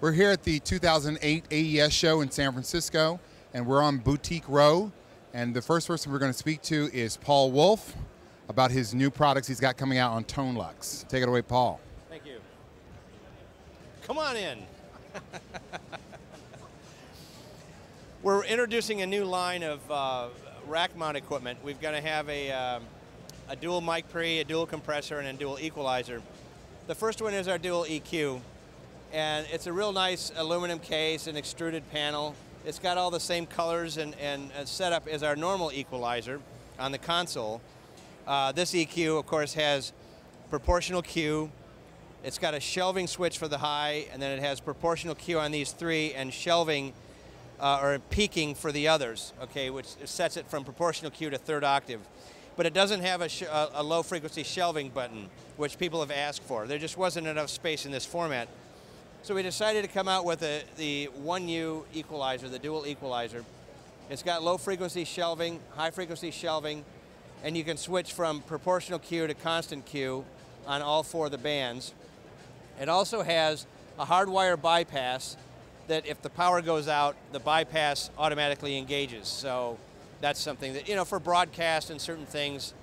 We're here at the 2008 AES show in San Francisco, and we're on Boutique Row. And the first person we're going to speak to is Paul Wolf about his new products he's got coming out on Tonelux. Take it away, Paul. Thank you. Come on in. We're introducing a new line of rack mount equipment. We're going to have a dual mic pre, a dual compressor, and a dual equalizer. The first one is our dual EQ. And it's a real nice aluminum case, an extruded panel. It's got all the same colors and setup as our normal equalizer on the console. This EQ, of course, has proportional Q. It's got a shelving switch for the high, and then it has proportional Q on these three and shelving or peaking for the others, okay, which sets it from proportional Q to third octave. But it doesn't have a low frequency shelving button, which people have asked for. There just wasn't enough space in this format. So we decided to come out with the 1U equalizer, the dual equalizer. It's got low frequency shelving, high frequency shelving, and you can switch from proportional Q to constant Q on all four of the bands. It also has a hardwire bypass that if the power goes out, the bypass automatically engages. So that's something that, you know, for broadcast and certain things,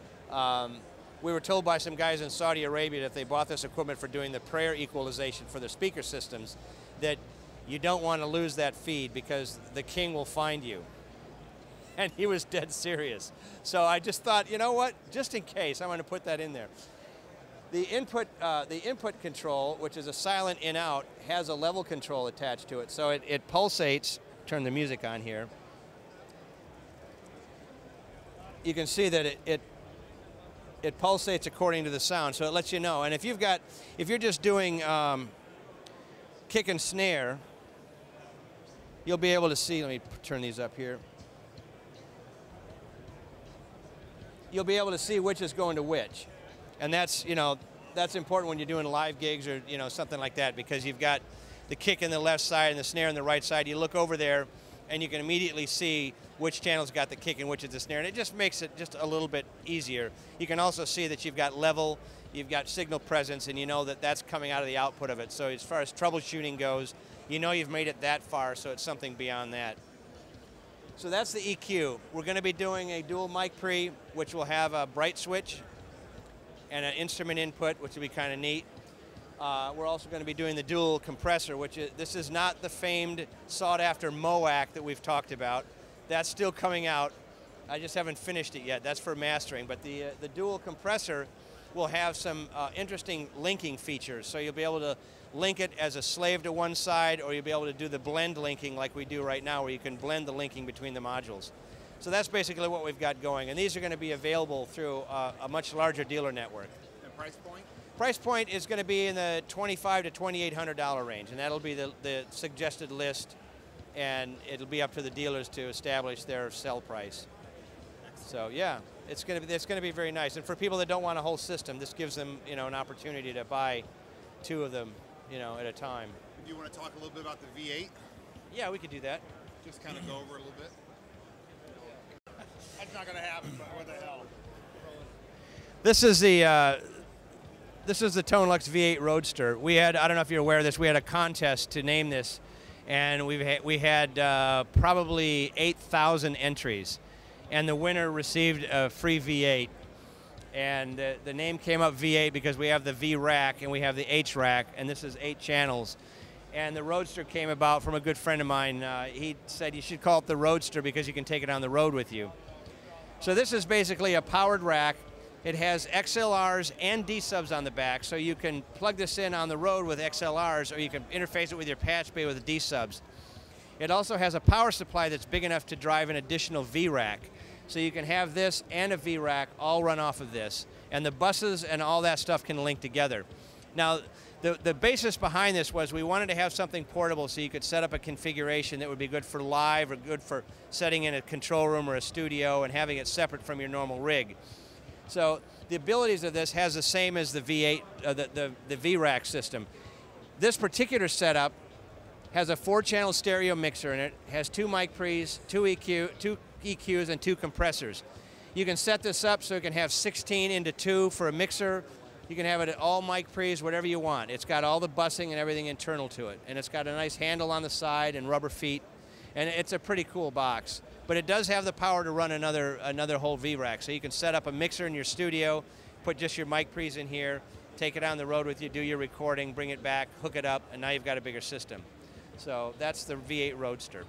we were told by some guys in Saudi Arabia that if they bought this equipment for doing the prayer equalization for the speaker systems, that you don't want to lose that feed because the king will find you. And he was dead serious. So I just thought, you know what, just in case, I'm going to put that in there. The input control, which is a silent in-out, has a level control attached to it. So it pulsates. Turn the music on here. You can see that it pulsates according to the sound, so it lets you know. And if you're just doing kick and snare, you'll be able to see, let me turn these up here. You'll be able to see which is going to which. And that's, you know, that's important when you're doing live gigs or, you know, something like that, because you've got the kick in the left side and the snare in the right side. You look over there and you can immediately see which channel's got the kick and which is the snare, and it just makes it just a little bit easier. You can also see that you've got level, you've got signal presence, and you know that that's coming out of the output of it. So as far as troubleshooting goes, you know you've made it that far, so it's something beyond that. So that's the EQ. We're going to be doing a dual mic pre, which will have a bright switch and an instrument input, which will be kind of neat. We're also going to be doing the dual compressor, which this is not the famed sought-after MOAC that we've talked about. That's still coming out. I just haven't finished it yet. That's for mastering. But the dual compressor will have some interesting linking features. So you'll be able to link it as a slave to one side, or you'll be able to do the blend linking like we do right now, where you can blend the linking between the modules. So that's basically what we've got going. And these are going to be available through a much larger dealer network. And price point? Price point is going to be in the $2,500 to $2,800 range, and that'll be the suggested list, and it'll be up to the dealers to establish their sell price. So yeah, it's going to be very nice, and for people that don't want a whole system, this gives them, you know, an opportunity to buy two of them, you know, at a time. Do you want to talk a little bit about the V8? Yeah, we could do that. Just kind of go over it a little bit. That's not going to happen, but what the hell? This is the Tonelux V8 Roadster. We had, I don't know if you're aware of this, we had a contest to name this, and we had probably 8,000 entries, and the winner received a free V8. And the name came up V8 because we have the V rack and we have the H rack, and this is 8 channels. And the Roadster came about from a good friend of mine. He said you should call it the Roadster because you can take it on the road with you. So this is basically a powered rack. It has XLRs and D-subs on the back, so you can plug this in on the road with XLRs, or you can interface it with your patch bay with D-subs. It also has a power supply that's big enough to drive an additional V-rack. So you can have this and a V-rack all run off of this. And the buses and all that stuff can link together. Now, the basis behind this was we wanted to have something portable so you could set up a configuration that would be good for live or good for setting in a control room or a studio and having it separate from your normal rig. So the abilities of this has the same as the V8, the V-Rack system. This particular setup has a 4-channel stereo mixer in it, has 2 mic pre's, 2 EQs, and 2 compressors. You can set this up so it can have 16 into 2 for a mixer. You can have it at all mic pre's, whatever you want. It's got all the bussing and everything internal to it. And it's got a nice handle on the side and rubber feet. And it's a pretty cool box. But it does have the power to run another whole V-Rack. So you can set up a mixer in your studio, put just your mic pre's in here, take it on the road with you, do your recording, bring it back, hook it up, and now you've got a bigger system. So that's the V8 Roadster.